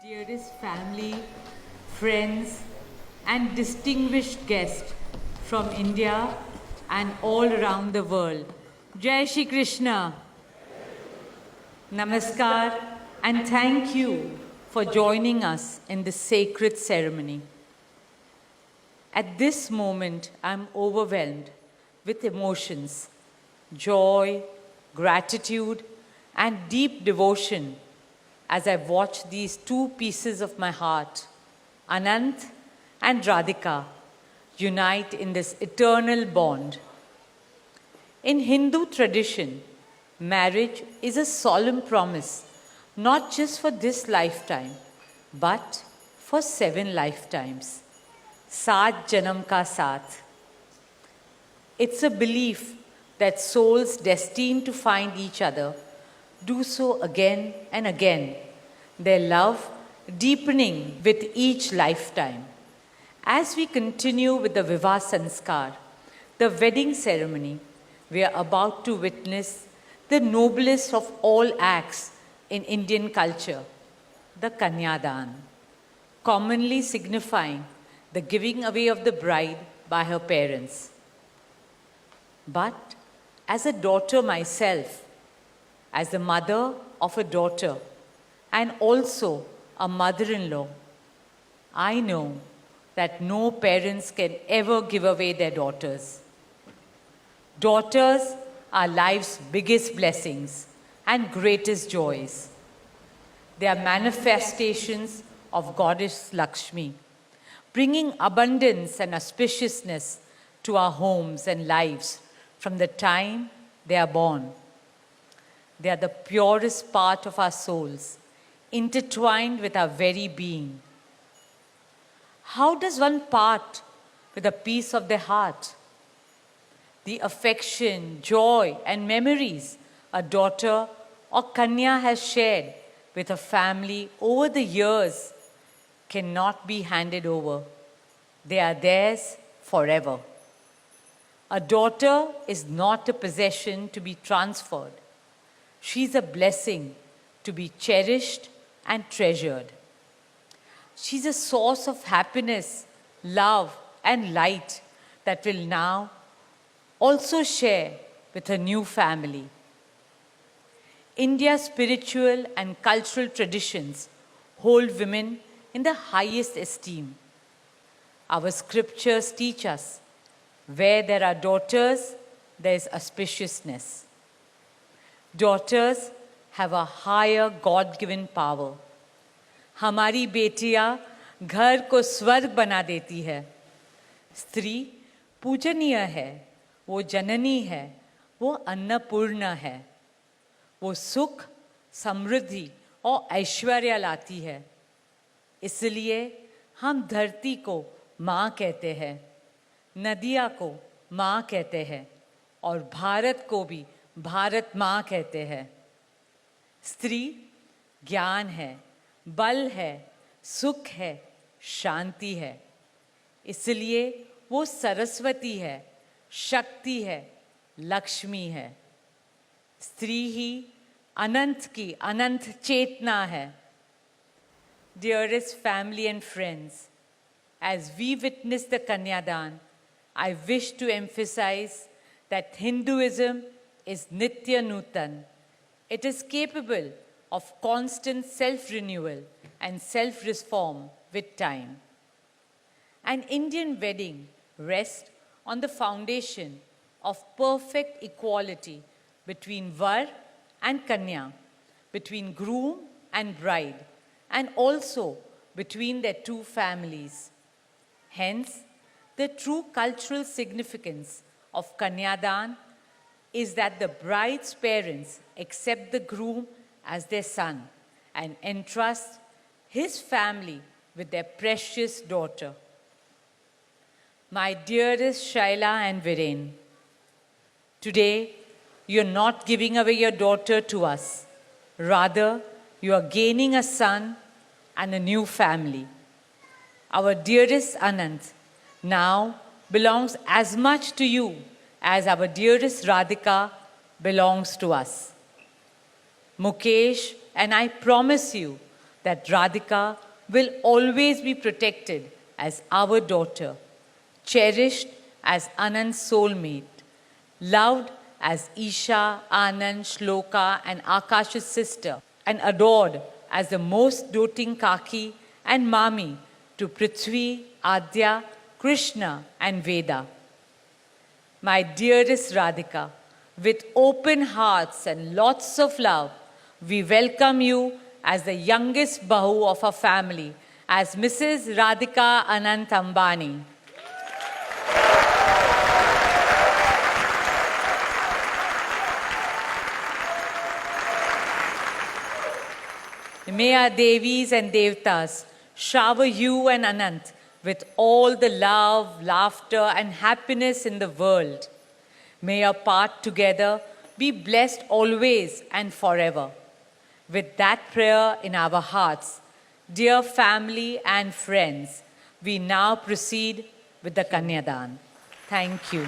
Dearest family, friends, and distinguished guests from India and all around the world. Jai Shri Krishna. Namaskar, and thank you for joining us in this sacred ceremony. At this moment, I'm overwhelmed with emotions, joy, gratitude, and deep devotion as I watch these two pieces of my heart, Anant and Radhika, unite in this eternal bond. In Hindu tradition, marriage is a solemn promise, not just for this lifetime, but for 7 lifetimes. Saat Janam Ka Saath. It's a belief that souls destined to find each other do so again and again, their love deepening with each lifetime. As we continue with the Vivah Sanskar, the wedding ceremony, we are about to witness the noblest of all acts in Indian culture, the Kanyadan, commonly signifying the giving away of the bride by her parents. But as a daughter myself, as the mother of a daughter and also a mother-in-law, I know that no parents can ever give away their daughters. Daughters are life's biggest blessings and greatest joys. They are manifestations of Goddess Lakshmi, bringing abundance and auspiciousness to our homes and lives from the time they are born. They are the purest part of our souls, intertwined with our very being. How does one part with a piece of their heart? The affection, joy, and memories a daughter or Kanya has shared with her family over the years cannot be handed over. They are theirs forever. A daughter is not a possession to be transferred. She is a blessing to be cherished and treasured. She's a source of happiness, love, and light that will now also share with her new family. India's spiritual and cultural traditions hold women in the highest esteem. Our scriptures teach us where there are daughters, there is auspiciousness. Daughters have a higher God-given power. हमारी बेटियां घर को स्वर्ग बना देती है. स्त्री पूजनीय है, वो जननी है, वो अन्नपूर्णा है. वो सुख, समृद्धि और ऐश्वर्य लाती है. इसलिए हम धरती को माँ कहते हैं, नदियाँ को माँ कहते हैं और भारत को भी भारत माँ कहते हैं. स्त्री ज्ञान है, बल है, सुख है, शांति है. इसलिए वो सरस्वती है, शक्ति है, लक्ष्मी है. स्त्री ही अनंत की अनंत चेतना है. Dearest family and friends, as we witness the Kanyadan, I wish to emphasize that Hinduism is Nitya Nutan. It is capable of constant self-renewal and self-reform with time. An Indian wedding rests on the foundation of perfect equality between Var and Kanya, between groom and bride, and also between their two families. Hence, the true cultural significance of Kanyadan is that the bride's parents accept the groom as their son and entrust his family with their precious daughter. My dearest Shaila and Viren, today you're not giving away your daughter to us. Rather, you are gaining a son and a new family. Our dearest Anant now belongs as much to you as our dearest Radhika belongs to us. Mukesh and I promise you that Radhika will always be protected as our daughter, cherished as Anand's soulmate, loved as Isha, Anand, Shloka, and Akash's sister, and adored as the most doting Kaki and Mami to Prithvi, Adya, Krishna, and Veda. My dearest Radhika, with open hearts and lots of love, we welcome you as the youngest Bahu of our family, as Mrs. Radhika Anant Ambani. May our Devis and Devtas shower you and Anant with all the love, laughter, and happiness in the world. May your path together be blessed always and forever. With that prayer in our hearts, dear family and friends, we now proceed with the Kanyadan. Thank you.